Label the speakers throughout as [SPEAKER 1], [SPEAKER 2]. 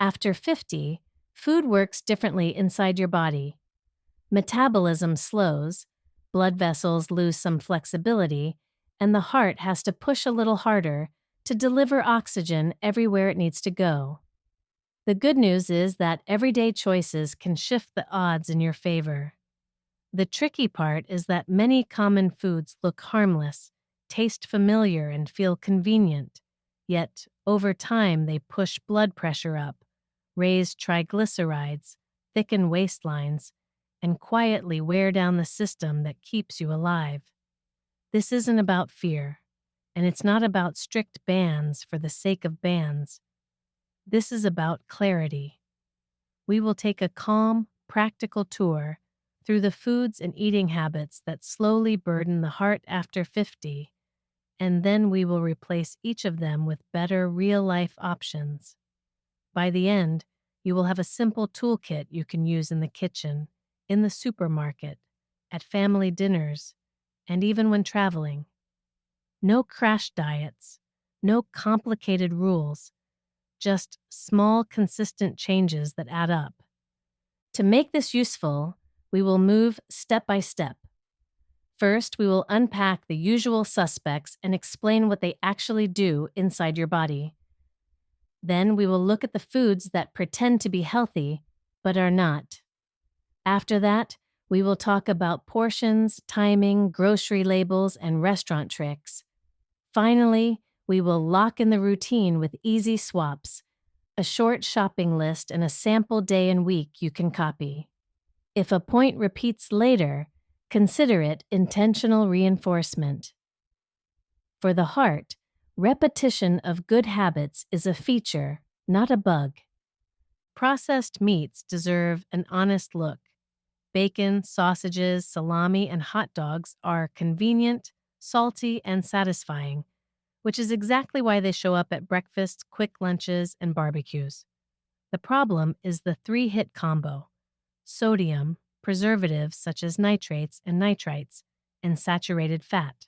[SPEAKER 1] After 50, food works differently inside your body. Metabolism slows, blood vessels lose some flexibility, and the heart has to push a little harder to deliver oxygen everywhere it needs to go. The good news is that everyday choices can shift the odds in your favor. The tricky part is that many common foods look harmless, taste familiar, and feel convenient, yet over time they push blood pressure up, raise triglycerides, thicken waistlines, and quietly wear down the system that keeps you alive. This isn't about fear, and it's not about strict bans for the sake of bans. This is about clarity. We will take a calm, practical tour through the foods and eating habits that slowly burden the heart after 50, and then we will replace each of them with better real-life options. By the end, you will have a simple toolkit you can use in the kitchen, in the supermarket, at family dinners, and even when traveling. No crash diets, no complicated rules, just small, consistent changes that add up. To make this useful, we will move step by step. First, we will unpack the usual suspects and explain what they actually do inside your body. Then we will look at the foods that pretend to be healthy, but are not. After that, we will talk about portions, timing, grocery labels, and restaurant tricks. Finally, we will lock in the routine with easy swaps, a short shopping list, and a sample day and week you can copy. If a point repeats later, consider it intentional reinforcement. For the heart, repetition of good habits is a feature, not a bug. Processed meats deserve an honest look. Bacon, sausages, salami, and hot dogs are convenient, salty, and satisfying, which is exactly why they show up at breakfasts, quick lunches, and barbecues. The problem is the three-hit combo: sodium, preservatives such as nitrates and nitrites, and saturated fat.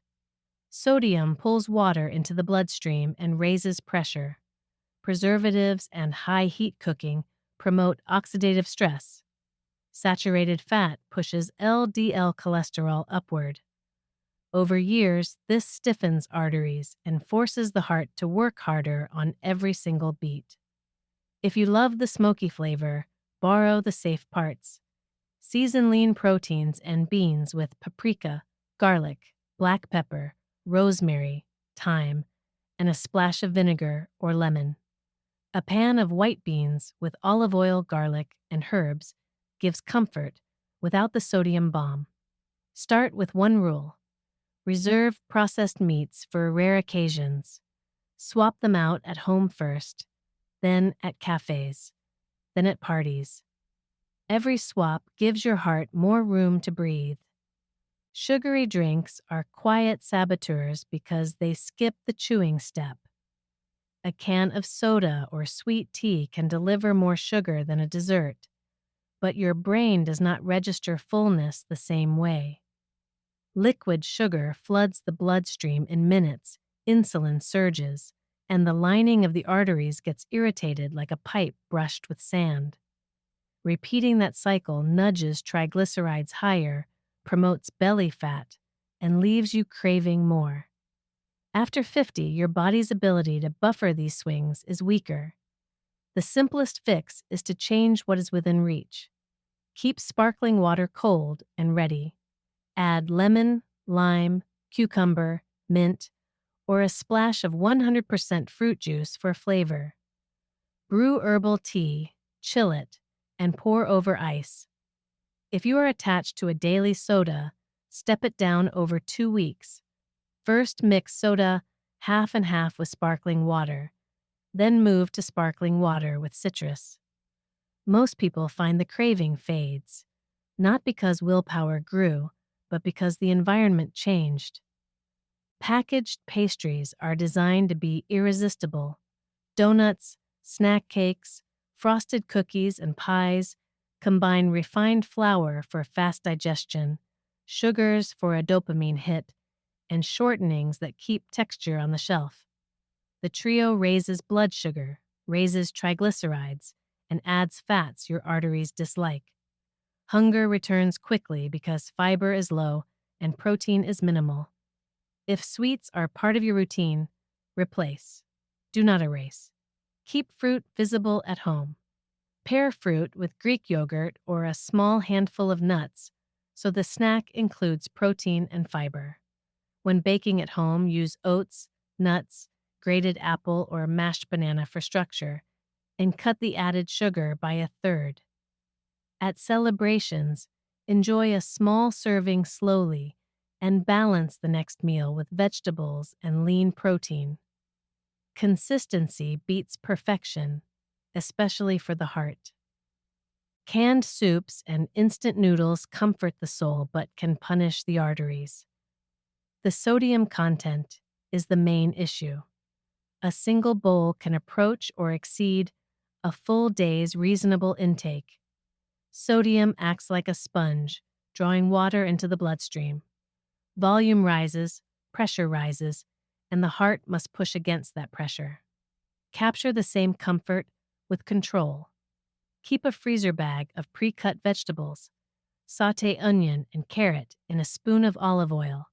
[SPEAKER 1] Sodium pulls water into the bloodstream and raises pressure. Preservatives and high heat cooking promote oxidative stress. Saturated fat pushes LDL cholesterol upward. Over years, this stiffens arteries and forces the heart to work harder on every single beat. If you love the smoky flavor, borrow the safe parts. Season lean proteins and beans with paprika, garlic, black pepper, rosemary, thyme, and a splash of vinegar or lemon. A pan of white beans with olive oil, garlic, and herbs gives comfort without the sodium bomb. Start with one rule: reserve processed meats for rare occasions. Swap them out at home first, then at cafes, then at parties. Every swap gives your heart more room to breathe. Sugary drinks are quiet saboteurs because they skip the chewing step. A can of soda or sweet tea can deliver more sugar than a dessert, but your brain does not register fullness the same way. Liquid sugar floods the bloodstream in minutes, insulin surges, and the lining of the arteries gets irritated like a pipe brushed with sand. Repeating that cycle nudges triglycerides higher, promotes belly fat, and leaves you craving more. After 50, your body's ability to buffer these swings is weaker. The simplest fix is to change what is within reach. Keep sparkling water cold and ready. Add lemon, lime, cucumber, mint, or a splash of 100% fruit juice for flavor. Brew herbal tea, chill it, and pour over ice. If you are attached to a daily soda, step it down over 2 weeks. First mix soda half and half with sparkling water, then move to sparkling water with citrus. Most people find the craving fades, not because willpower grew, but because the environment changed. Packaged pastries are designed to be irresistible. Donuts, snack cakes, frosted cookies, and pies combine refined flour for fast digestion, sugars for a dopamine hit, and shortenings that keep texture on the shelf. The trio raises blood sugar, raises triglycerides, and adds fats your arteries dislike. Hunger returns quickly because fiber is low and protein is minimal. If sweets are part of your routine, replace. Do not erase. Keep fruit visible at home. Pair fruit with Greek yogurt or a small handful of nuts so the snack includes protein and fiber. When baking at home, use oats, nuts, grated apple, or mashed banana for structure, and cut the added sugar by a third. At celebrations, enjoy a small serving slowly and balance the next meal with vegetables and lean protein. Consistency beats perfection, especially for the heart. Canned soups and instant noodles comfort the soul but can punish the arteries. The sodium content is the main issue. A single bowl can approach or exceed a full day's reasonable intake. Sodium acts like a sponge, drawing water into the bloodstream. Volume rises, pressure rises, and the heart must push against that pressure. Capture the same comfort with control. Keep a freezer bag of pre-cut vegetables. Sauté onion and carrot in a spoon of olive oil.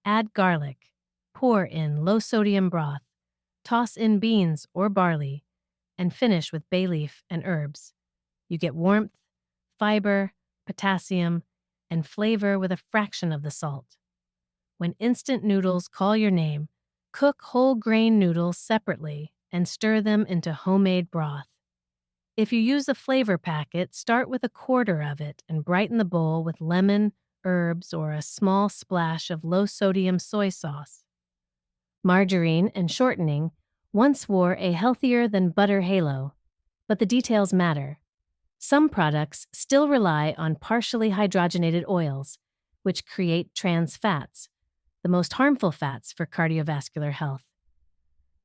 [SPEAKER 1] Add garlic. Pour in low-sodium broth. Toss in beans or barley, and finish with bay leaf and herbs. You get warmth, fiber, potassium, and flavor with a fraction of the salt. When instant noodles call your name, cook whole grain noodles separately and stir them into homemade broth. If you use a flavor packet, start with a quarter of it and brighten the bowl with lemon, herbs, or a small splash of low-sodium soy sauce. Margarine and shortening once wore a healthier-than-butter halo, but the details matter. Some products still rely on partially hydrogenated oils, which create trans fats, the most harmful fats for cardiovascular health.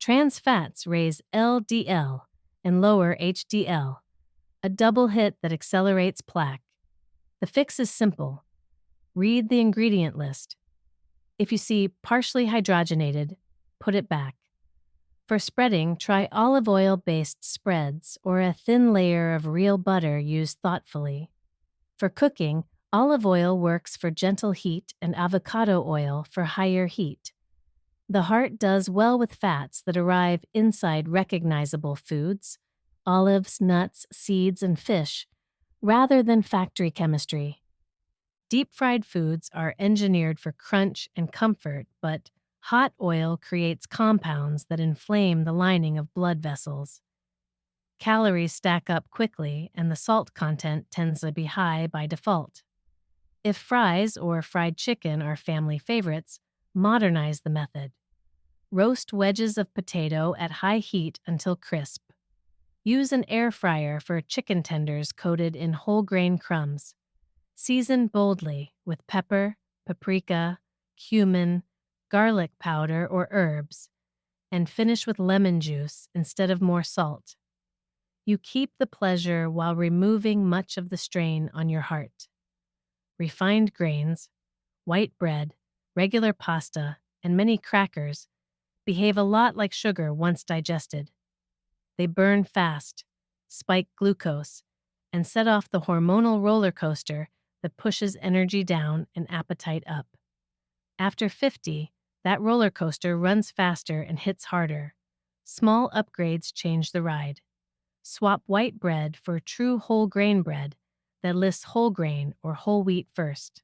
[SPEAKER 1] Trans fats raise LDL and lower HDL, a double hit that accelerates plaque. The fix is simple. Read the ingredient list. If you see partially hydrogenated, put it back. For spreading, try olive oil-based spreads or a thin layer of real butter used thoughtfully. For cooking, olive oil works for gentle heat and avocado oil for higher heat. The heart does well with fats that arrive inside recognizable foods, olives, nuts, seeds, and fish, rather than factory chemistry. Deep-fried foods are engineered for crunch and comfort, but hot oil creates compounds that inflame the lining of blood vessels. Calories stack up quickly, and the salt content tends to be high by default. If fries or fried chicken are family favorites, modernize the method. Roast wedges of potato at high heat until crisp. Use an air fryer for chicken tenders coated in whole grain crumbs. Season boldly with pepper, paprika, cumin, garlic powder, or herbs, and finish with lemon juice instead of more salt. You keep the pleasure while removing much of the strain on your heart. Refined grains, white bread, regular pasta, and many crackers behave a lot like sugar once digested. They burn fast, spike glucose, and set off the hormonal roller coaster that pushes energy down and appetite up. After 50, that roller coaster runs faster and hits harder. Small upgrades change the ride. Swap white bread for true whole grain bread that lists whole grain or whole wheat first.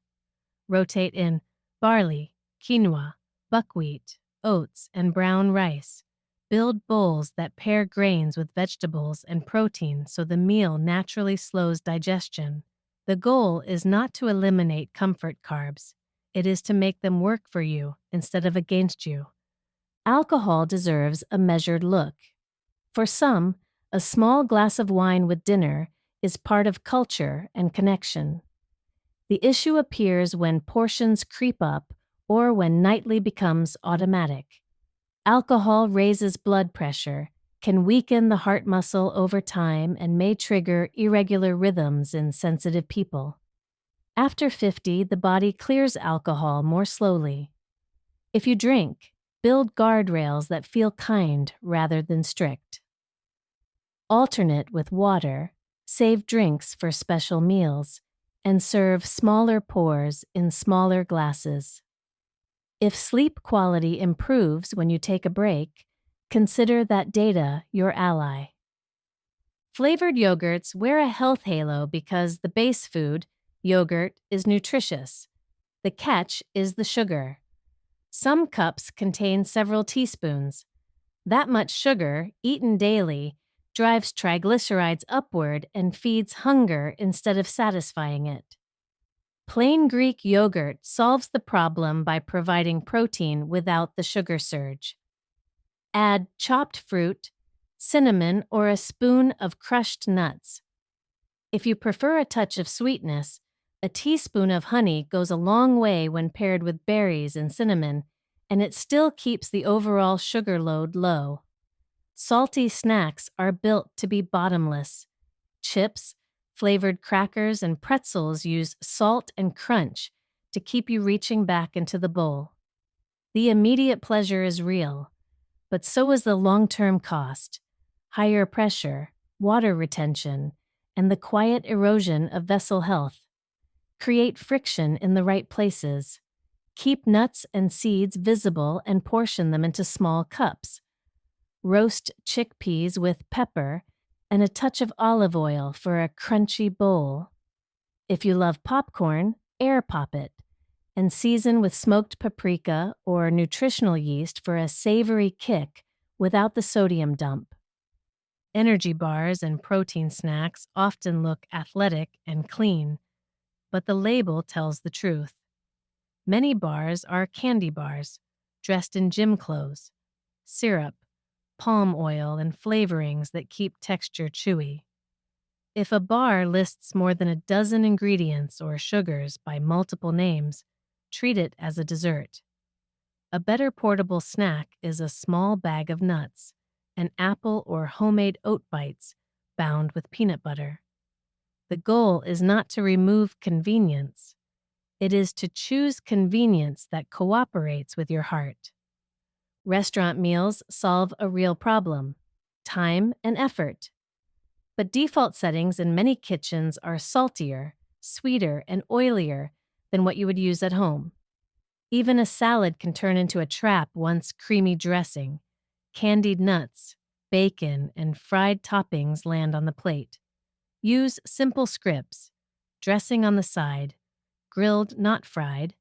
[SPEAKER 1] Rotate in barley, quinoa, buckwheat, oats, and brown rice. Build bowls that pair grains with vegetables and protein so the meal naturally slows digestion. The goal is not to eliminate comfort carbs. It is to make them work for you instead of against you. Alcohol deserves a measured look. For some, a small glass of wine with dinner is part of culture and connection. The issue appears when portions creep up or when nightly becomes automatic. Alcohol raises blood pressure, can weaken the heart muscle over time, and may trigger irregular rhythms in sensitive people. After 50, the body clears alcohol more slowly. If you drink, build guardrails that feel kind rather than strict. Alternate with water Save drinks for special meals and serve smaller pours in smaller glasses. If sleep quality improves when you take a break, consider that data your ally. Flavored yogurts wear a health halo because the base food, yogurt, is nutritious. The catch is the sugar. Some cups contain several teaspoons. That much sugar, eaten daily, drives triglycerides upward and feeds hunger instead of satisfying it. Plain Greek yogurt solves the problem by providing protein without the sugar surge. Add chopped fruit, cinnamon, or a spoon of crushed nuts. If you prefer a touch of sweetness, a teaspoon of honey goes a long way when paired with berries and cinnamon, and it still keeps the overall sugar load low. Salty snacks are built to be bottomless. Chips, flavored crackers, and pretzels use salt and crunch to keep you reaching back into the bowl. The immediate pleasure is real, but so is the long-term cost: higher pressure, water retention, and the quiet erosion of vessel health. Create friction in the right places. Keep nuts and seeds visible and portion them into small cups. Roast chickpeas with pepper and a touch of olive oil for a crunchy bowl. If you love popcorn, air pop it, and season with smoked paprika or nutritional yeast for a savory kick without the sodium dump. Energy bars and protein snacks often look athletic and clean, but the label tells the truth. Many bars are candy bars, dressed in gym clothes, syrup, palm oil, and flavorings that keep texture chewy. If a bar lists more than a dozen ingredients or sugars by multiple names, treat it as a dessert. A better portable snack is a small bag of nuts, an apple or homemade oat bites bound with peanut butter. The goal is not to remove convenience. It is to choose convenience that cooperates with your heart. Restaurant meals solve a real problem: time and effort. But default settings in many kitchens are saltier, sweeter, and oilier than what you would use at home. Even a salad can turn into a trap once creamy dressing, candied nuts, bacon, and fried toppings land on the plate. Use simple scripts: dressing on the side, grilled not fried,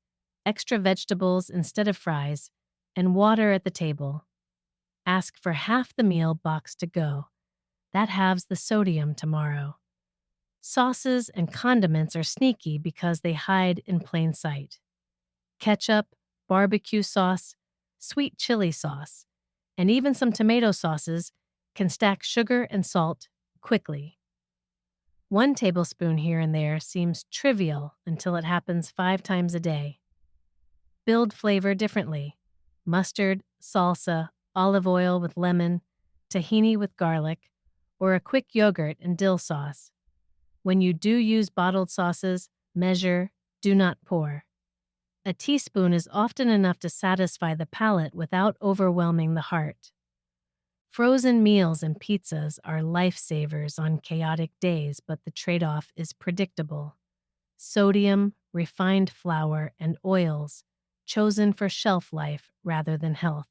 [SPEAKER 1] extra vegetables instead of fries, and water at the table. Ask for half the meal box to go. That halves the sodium tomorrow. Sauces and condiments are sneaky because they hide in plain sight. Ketchup, barbecue sauce, sweet chili sauce, and even some tomato sauces can stack sugar and salt quickly. 1 tablespoon here and there seems trivial until it happens 5 times a day. Build flavor differently: mustard, salsa, olive oil with lemon, tahini with garlic, or a quick yogurt and dill sauce. When you do use bottled sauces, measure, do not pour. A teaspoon is often enough to satisfy the palate without overwhelming the heart. Frozen meals and pizzas are lifesavers on chaotic days, but the trade-off is predictable: sodium, refined flour, and oils, chosen for shelf life rather than health.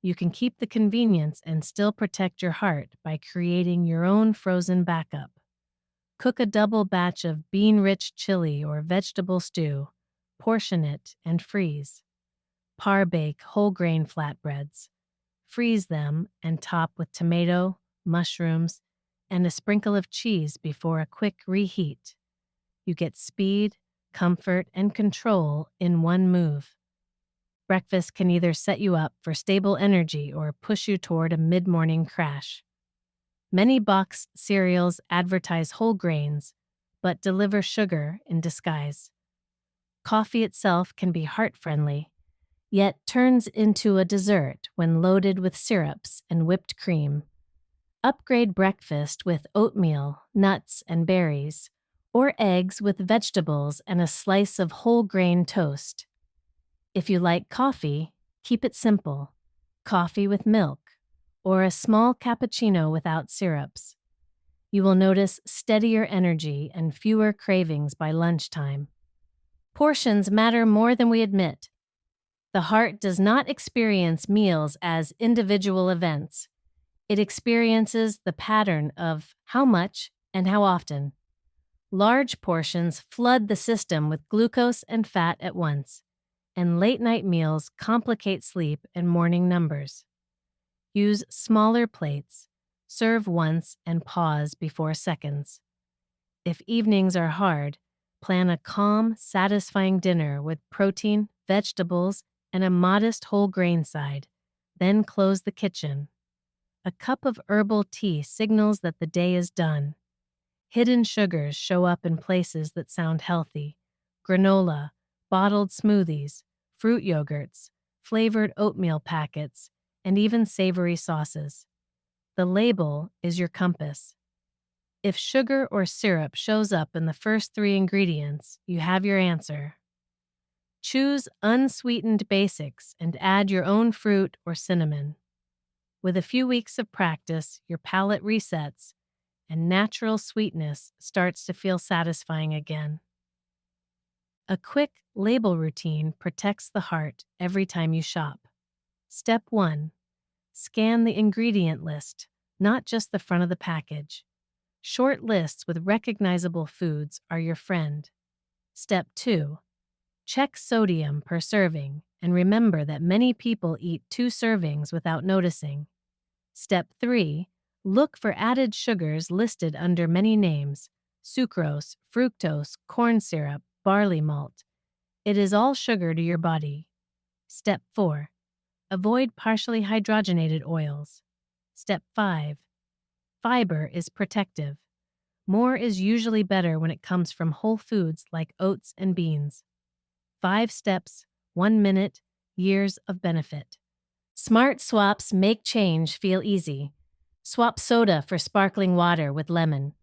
[SPEAKER 1] You can keep the convenience and still protect your heart by creating your own frozen backup. Cook a double batch of bean-rich chili or vegetable stew, portion it, and freeze. Par-bake whole grain flatbreads. Freeze them and top with tomato, mushrooms, and a sprinkle of cheese before a quick reheat. You get speed, comfort, and control in one move. Breakfast can either set you up for stable energy or push you toward a mid-morning crash. Many boxed cereals advertise whole grains, but deliver sugar in disguise. Coffee itself can be heart-friendly, yet turns into a dessert when loaded with syrups and whipped cream. Upgrade breakfast with oatmeal, nuts, and berries, or eggs with vegetables and a slice of whole grain toast. If you like coffee, keep it simple: coffee with milk, or a small cappuccino without syrups. You will notice steadier energy and fewer cravings by lunchtime. Portions matter more than we admit. The heart does not experience meals as individual events. It experiences the pattern of how much and how often. Large portions flood the system with glucose and fat at once, and late-night meals complicate sleep and morning numbers. Use smaller plates. Serve once and pause before seconds. If evenings are hard, plan a calm, satisfying dinner with protein, vegetables, and a modest whole grain side. Then close the kitchen. A cup of herbal tea signals that the day is done. Hidden sugars show up in places that sound healthy: granola, bottled smoothies, fruit yogurts, flavored oatmeal packets, and even savory sauces. The label is your compass. If sugar or syrup shows up in the first 3 ingredients, you have your answer. Choose unsweetened basics and add your own fruit or cinnamon. With a few weeks of practice, your palate resets and natural sweetness starts to feel satisfying again. A quick label routine protects the heart every time you shop. Step 1. Scan the ingredient list, not just the front of the package. Short lists with recognizable foods are your friend. Step 2. Check sodium per serving and remember that many people eat 2 servings without noticing. Step 3. Look for added sugars listed under many names: sucrose, fructose, corn syrup, barley malt. It is all sugar to your body. Step 4. Avoid partially hydrogenated oils. Step 5. Fiber is protective. More is usually better when it comes from whole foods like oats and beans. 5 steps, 1 minute, years of benefit. Smart swaps make change feel easy. Swap soda for sparkling water with lemon.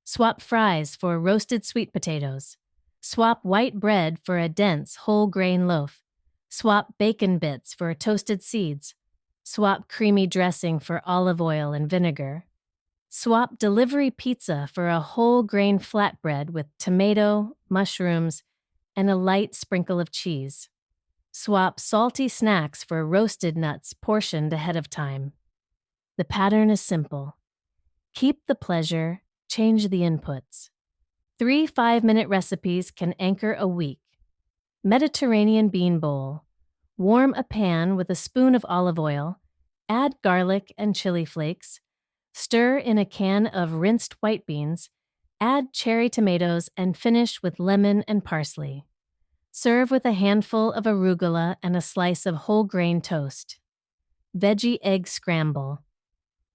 [SPEAKER 1] Swap fries for roasted sweet potatoes. Swap white bread for a dense whole grain loaf. Swap bacon bits for toasted seeds. Swap creamy dressing for olive oil and vinegar. Swap delivery pizza for a whole grain flatbread with tomato, mushrooms, and a light sprinkle of cheese. Swap salty snacks for roasted nuts portioned ahead of time. The pattern is simple. Keep the pleasure, change the inputs. 3 5-minute recipes can anchor a week. Mediterranean bean bowl. Warm a pan with a spoon of olive oil. Add garlic and chili flakes. Stir in a can of rinsed white beans. Add cherry tomatoes and finish with lemon and parsley. Serve with a handful of arugula and a slice of whole grain toast. Veggie egg scramble.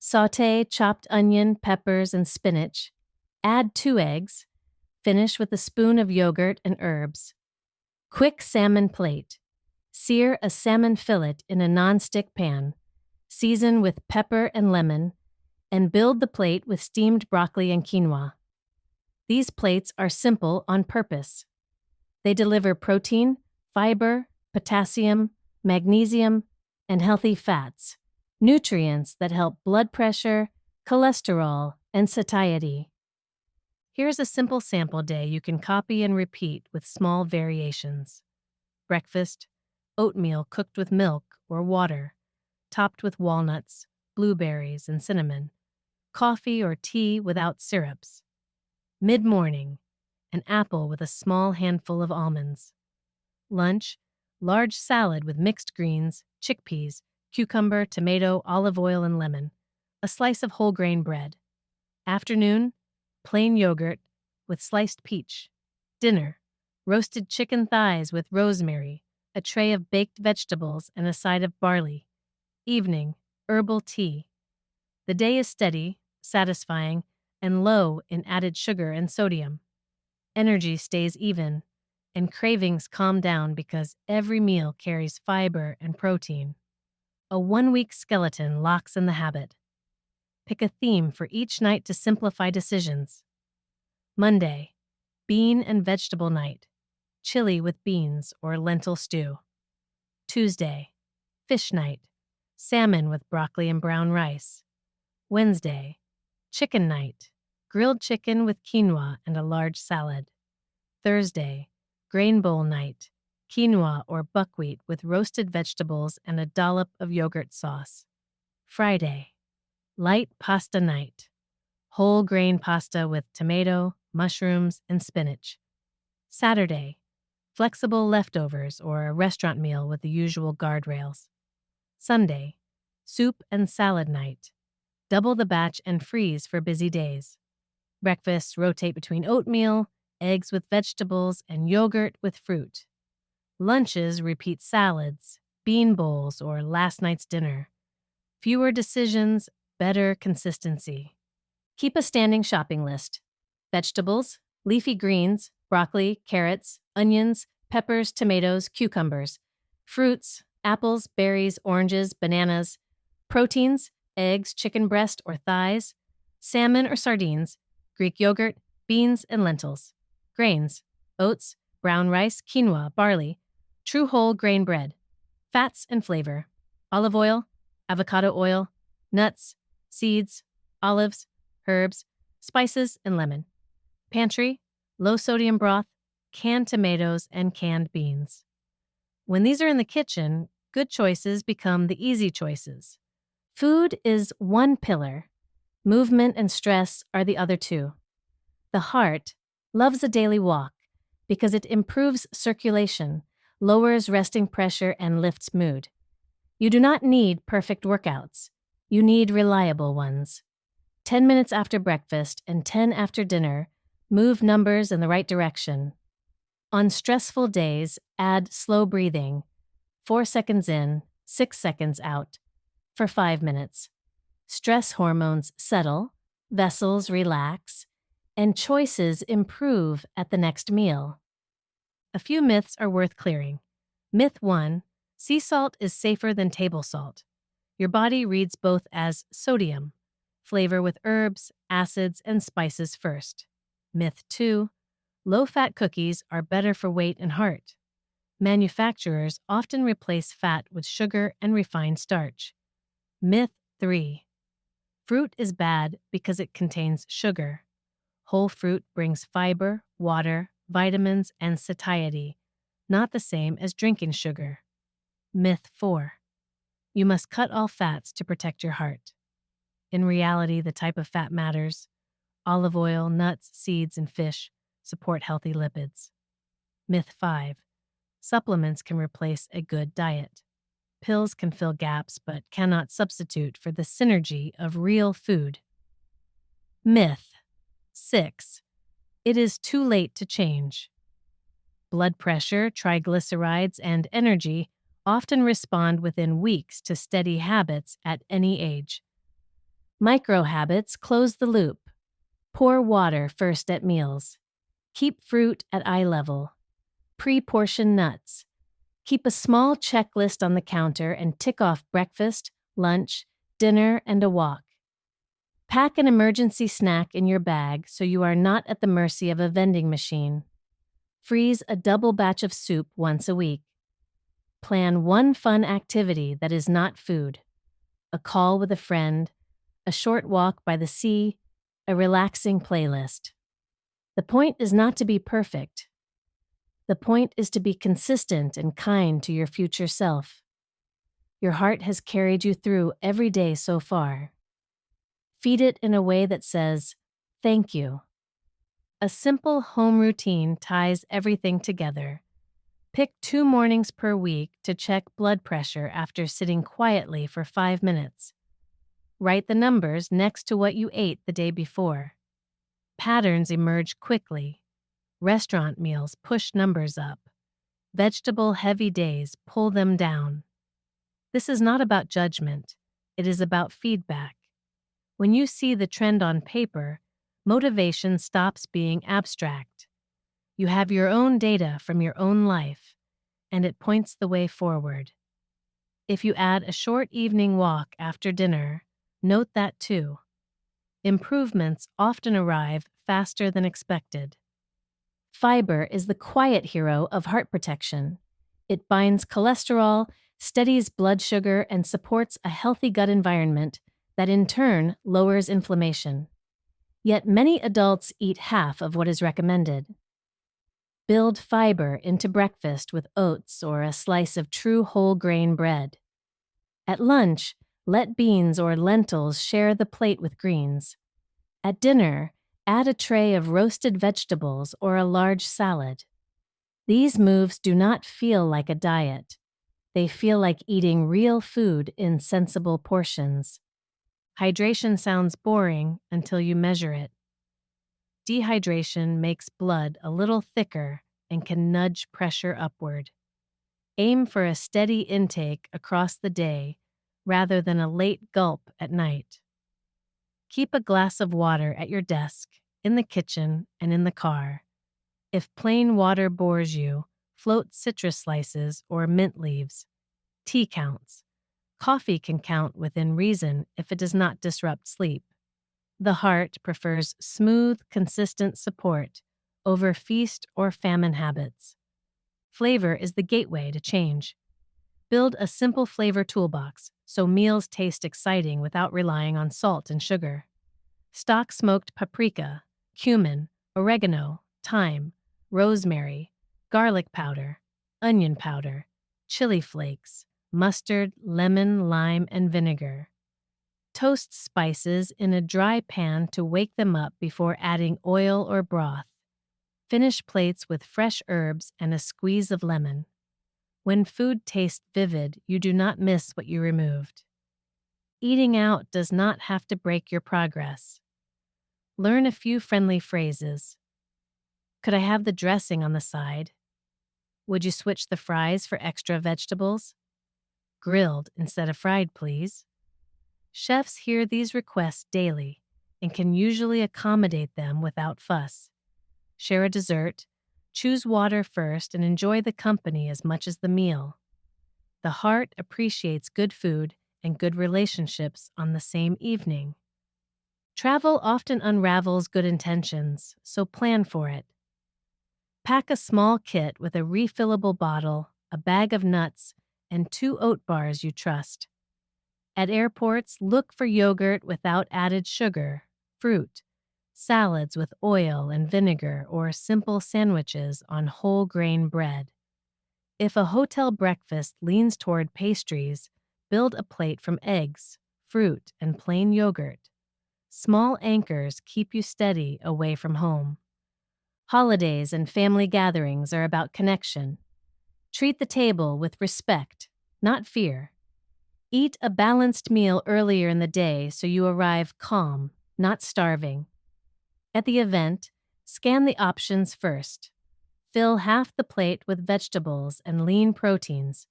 [SPEAKER 1] Sauté chopped onion, peppers, and spinach. Add 2 eggs. Finish with a spoon of yogurt and herbs. Quick salmon plate. Sear a salmon fillet in a non-stick pan. Season with pepper and lemon, and build the plate with steamed broccoli and quinoa. These plates are simple on purpose. They deliver protein, fiber, potassium, magnesium, and healthy fats, nutrients that help blood pressure, cholesterol, and satiety. Here's a simple sample day you can copy and repeat with small variations. Breakfast: oatmeal cooked with milk or water, topped with walnuts, blueberries, and cinnamon. Coffee or tea without syrups. Mid-morning: an apple with a small handful of almonds. Lunch: large salad with mixed greens, chickpeas, cucumber, tomato, olive oil, and lemon. A slice of whole grain bread. Afternoon: plain yogurt with sliced peach. Dinner: roasted chicken thighs with rosemary, a tray of baked vegetables, and a side of barley. Evening: herbal tea. The day is steady, satisfying, and low in added sugar and sodium. Energy stays even, and cravings calm down because every meal carries fiber and protein. A 1-week skeleton locks in the habit. Pick a theme for each night to simplify decisions. Monday: bean and vegetable night. Chili with beans or lentil stew. Tuesday: fish night. Salmon with broccoli and brown rice. Wednesday: chicken night. grilled chicken with quinoa and a large salad. Thursday, grain bowl night, quinoa or buckwheat with roasted vegetables and a dollop of yogurt sauce. Friday, light pasta night, whole grain pasta with tomato, mushrooms, and spinach. Saturday, flexible leftovers or a restaurant meal with the usual guardrails. Sunday, soup and salad night. Double the batch and freeze for busy days. Breakfasts rotate between oatmeal, eggs with vegetables, and yogurt with fruit. Lunches repeat salads, bean bowls, or last night's dinner. Fewer decisions, better consistency. Keep a standing shopping list. Vegetables, leafy greens, broccoli, carrots, onions, peppers, tomatoes, cucumbers. Fruits, apples, berries, oranges, bananas. Proteins, eggs, chicken breast or thighs. Salmon or sardines. Greek yogurt, beans, and lentils. Grains, oats, brown rice, quinoa, barley. True whole grain bread. Fats and flavor. Olive oil, avocado oil, nuts, seeds, olives, herbs, spices, and lemon. Pantry, low-sodium broth, canned tomatoes, and canned beans. When these are in the kitchen, good choices become the easy choices. Food is one pillar. Movement and stress are the other two. The heart loves a daily walk because it improves circulation, lowers resting pressure, and lifts mood. You do not need perfect workouts. You need reliable ones. 10 minutes after breakfast and 10 after dinner, move numbers in the right direction. On stressful days, add slow breathing, 4 seconds in, 6 seconds out, for 5 minutes. Stress hormones settle, vessels relax, and choices improve at the next meal. A few myths are worth clearing. Myth 1, sea salt is safer than table salt. Your body reads both as sodium. Flavor with herbs, acids, and spices first. Myth 2, low-fat cookies are better for weight and heart. Manufacturers often replace fat with sugar and refined starch. Myth 3, fruit is bad because it contains sugar. Whole fruit brings fiber, water, vitamins, and satiety, not the same as drinking sugar. Myth 4, you must cut all fats to protect your heart. In reality, the type of fat matters. Olive oil, nuts, seeds, and fish support healthy lipids. Myth 5, supplements can replace a good diet. Pills can fill gaps but cannot substitute for the synergy of real food. Myth 6, it is too late to change. Blood pressure, triglycerides, and energy often respond within weeks to steady habits at any age. Micro habits close the loop. Pour water first at meals. Keep fruit at eye level. Pre-portion nuts. Keep a small checklist on the counter and tick off breakfast, lunch, dinner, and a walk. Pack an emergency snack in your bag so you are not at the mercy of a vending machine. Freeze a double batch of soup once a week. Plan one fun activity that is not food. A call with a friend, a short walk by the sea, a relaxing playlist. The point is not to be perfect. The point is to be consistent and kind to your future self. Your heart has carried you through every day so far. Feed it in a way that says, "Thank you." A simple home routine ties everything together. Pick 2 mornings per week to check blood pressure after sitting quietly for 5 minutes. Write the numbers next to what you ate the day before. Patterns emerge quickly. Restaurant meals push numbers up. Vegetable-heavy days pull them down. This is not about judgment. It is about feedback. When you see the trend on paper, motivation stops being abstract. You have your own data from your own life, and it points the way forward. If you add a short evening walk after dinner, note that too. Improvements often arrive faster than expected. Fiber is the quiet hero of heart protection. It binds cholesterol, steadies blood sugar, and supports a healthy gut environment that in turn lowers inflammation. Yet many adults eat half of what is recommended. Build fiber into breakfast with oats or a slice of true whole grain bread. At lunch, let beans or lentils share the plate with greens. At dinner, add a tray of roasted vegetables or a large salad. These moves do not feel like a diet. They feel like eating real food in sensible portions. Hydration sounds boring until you measure it. Dehydration makes blood a little thicker and can nudge pressure upward. Aim for a steady intake across the day rather than a late gulp at night. Keep a glass of water at your desk, in the kitchen, and in the car. If plain water bores you, float citrus slices or mint leaves. Tea counts. Coffee can count within reason if it does not disrupt sleep. The heart prefers smooth, consistent support over feast or famine habits. Flavor is the gateway to change. Build a simple flavor toolbox so meals taste exciting without relying on salt and sugar. Stock smoked paprika, cumin, oregano, thyme, rosemary, garlic powder, onion powder, chili flakes, mustard, lemon, lime, and vinegar. Toast spices in a dry pan to wake them up before adding oil or broth. Finish plates with fresh herbs and a squeeze of lemon. When food tastes vivid, you do not miss what you removed. Eating out does not have to break your progress. Learn a few friendly phrases. Could I have the dressing on the side? Would you switch the fries for extra vegetables? Grilled instead of fried, please. Chefs hear these requests daily and can usually accommodate them without fuss. Share a dessert, choose water first, and enjoy the company as much as the meal. The heart appreciates good food and good relationships on the same evening. Travel often unravels good intentions, so plan for it. Pack a small kit with a refillable bottle, a bag of nuts, and 2 oat bars you trust. At airports, look for yogurt without added sugar, fruit, salads with oil and vinegar, or simple sandwiches on whole grain bread. If a hotel breakfast leans toward pastries, build a plate from eggs, fruit, and plain yogurt. Small anchors keep you steady away from home. Holidays and family gatherings are about connection. Treat the table with respect, not fear. Eat a balanced meal earlier in the day so you arrive calm, not starving. At the event, scan the options first. Fill half the plate with vegetables and lean proteins.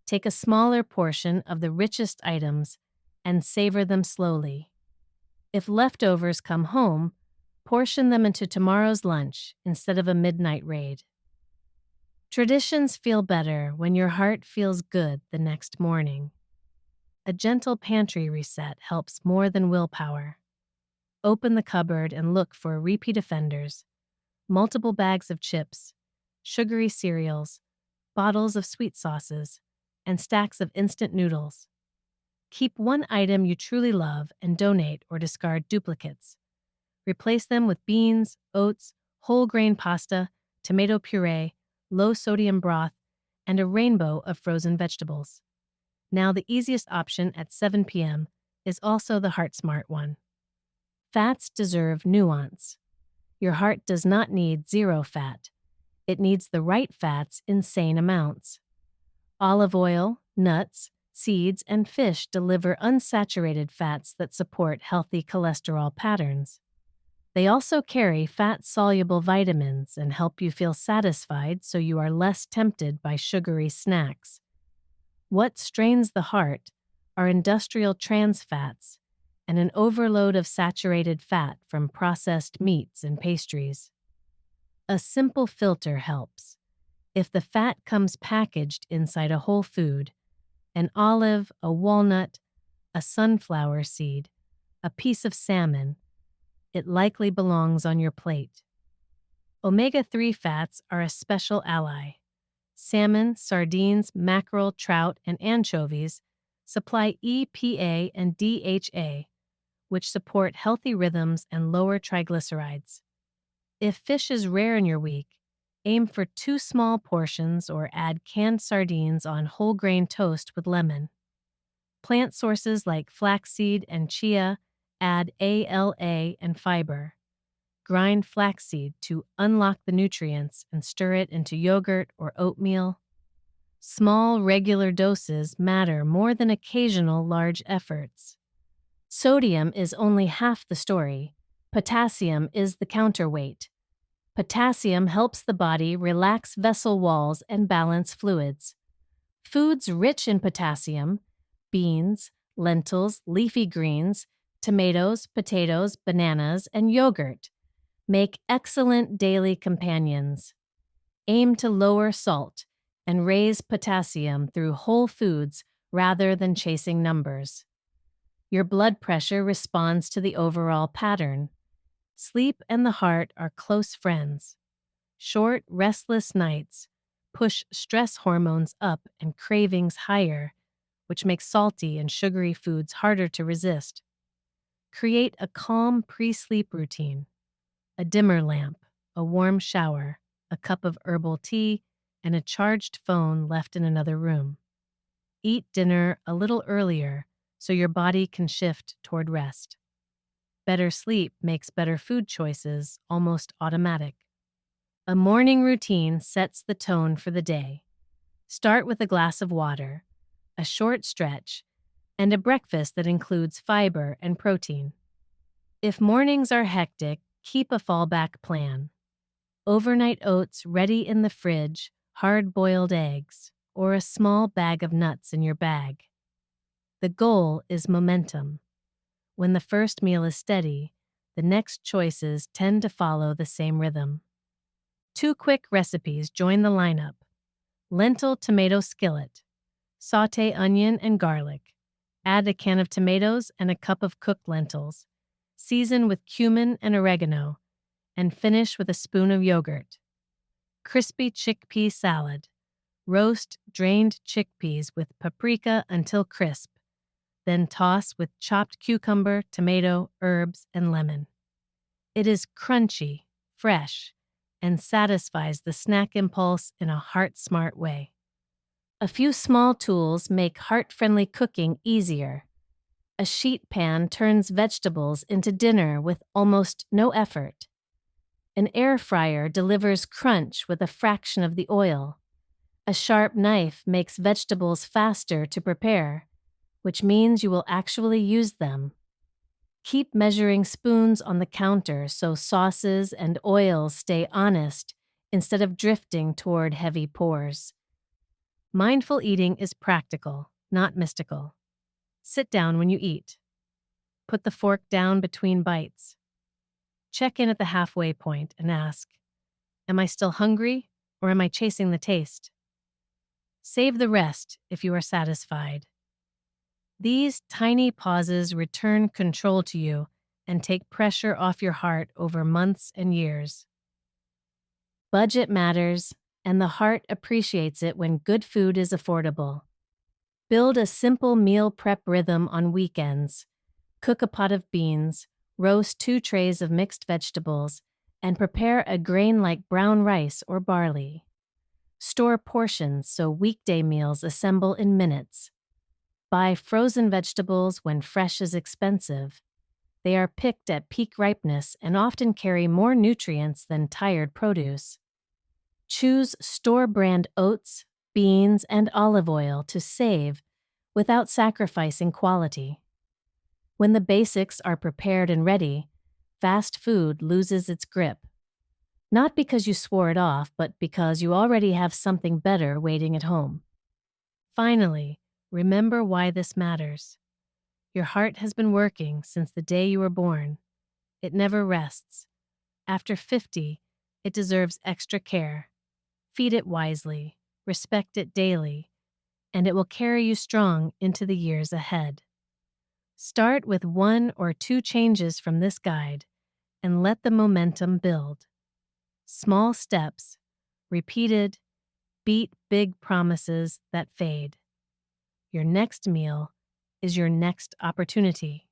[SPEAKER 1] Take a smaller portion of the richest items and savor them slowly. If leftovers come home, portion them into tomorrow's lunch instead of a midnight raid. Traditions feel better when your heart feels good the next morning. A gentle pantry reset helps more than willpower. Open the cupboard and look for repeat offenders, multiple bags of chips, sugary cereals, bottles of sweet sauces, and stacks of instant noodles. Keep one item you truly love and donate or discard duplicates. Replace them with beans, oats, whole grain pasta, tomato puree, low-sodium broth, and a rainbow of frozen vegetables. Now the easiest option at 7 p.m. is also the heart-smart one. Fats deserve nuance. Your heart does not need zero fat. It needs the right fats in sane amounts. Olive oil, nuts, seeds, and fish deliver unsaturated fats that support healthy cholesterol patterns. They also carry fat-soluble vitamins and help you feel satisfied so you are less tempted by sugary snacks. What strains the heart are industrial trans fats and an overload of saturated fat from processed meats and pastries. A simple filter helps. If the fat comes packaged inside a whole food, an olive, a walnut, a sunflower seed, a piece of salmon, it likely belongs on your plate. Omega-3 fats are a special ally. Salmon, sardines, mackerel, trout, and anchovies supply EPA and DHA, which support healthy rhythms and lower triglycerides. If fish is rare in your week, aim for 2 small portions or add canned sardines on whole grain toast with lemon. Plant sources like flaxseed and chia add ALA and fiber. Grind flaxseed to unlock the nutrients and stir it into yogurt or oatmeal. Small, regular doses matter more than occasional large efforts. Sodium is only half the story. Potassium is the counterweight. Potassium helps the body relax vessel walls and balance fluids. Foods rich in potassium, beans, lentils, leafy greens, tomatoes, potatoes, bananas, and yogurt, make excellent daily companions. Aim to lower salt and raise potassium through whole foods rather than chasing numbers. Your blood pressure responds to the overall pattern. Sleep and the heart are close friends. Short, restless nights push stress hormones up and cravings higher, which makes salty and sugary foods harder to resist. Create a calm pre-sleep routine. A dimmer lamp, a warm shower, a cup of herbal tea, and a charged phone left in another room. Eat dinner a little earlier so your body can shift toward rest. Better sleep makes better food choices almost automatic. A morning routine sets the tone for the day. Start with a glass of water, a short stretch, and a breakfast that includes fiber and protein. If mornings are hectic, keep a fallback plan. Overnight oats ready in the fridge, hard-boiled eggs, or a small bag of nuts in your bag. The goal is momentum. When the first meal is steady, the next choices tend to follow the same rhythm. 2 quick recipes join the lineup. Lentil tomato skillet. Sauté onion and garlic. Add a can of tomatoes and a cup of cooked lentils. Season with cumin and oregano, and finish with a spoon of yogurt. Crispy chickpea salad. Roast drained chickpeas with paprika until crisp. Then toss with chopped cucumber, tomato, herbs, and lemon. It is crunchy, fresh, and satisfies the snack impulse in a heart-smart way. A few small tools make heart-friendly cooking easier. A sheet pan turns vegetables into dinner with almost no effort. An air fryer delivers crunch with a fraction of the oil. A sharp knife makes vegetables faster to prepare, which means you will actually use them. Keep measuring spoons on the counter so sauces and oils stay honest instead of drifting toward heavy pours. Mindful eating is practical, not mystical. Sit down when you eat. Put the fork down between bites. Check in at the halfway point and ask, am I still hungry or am I chasing the taste? Save the rest if you are satisfied. These tiny pauses return control to you and take pressure off your heart over months and years. Budget matters, and the heart appreciates it when good food is affordable. Build a simple meal prep rhythm on weekends. Cook a pot of beans, roast 2 trays of mixed vegetables, and prepare a grain like brown rice or barley. Store portions so weekday meals assemble in minutes. Buy frozen vegetables when fresh is expensive. They are picked at peak ripeness and often carry more nutrients than tired produce. Choose store-brand oats, beans, and olive oil to save without sacrificing quality. When the basics are prepared and ready, fast food loses its grip. Not because you swore it off, but because you already have something better waiting at home. Finally, remember why this matters. Your heart has been working since the day you were born. It never rests. After 50, it deserves extra care. Feed it wisely, respect it daily, and it will carry you strong into the years ahead. Start with 1 or 2 changes from this guide and let the momentum build. Small steps, repeated, beat big promises that fade. Your next meal is your next opportunity.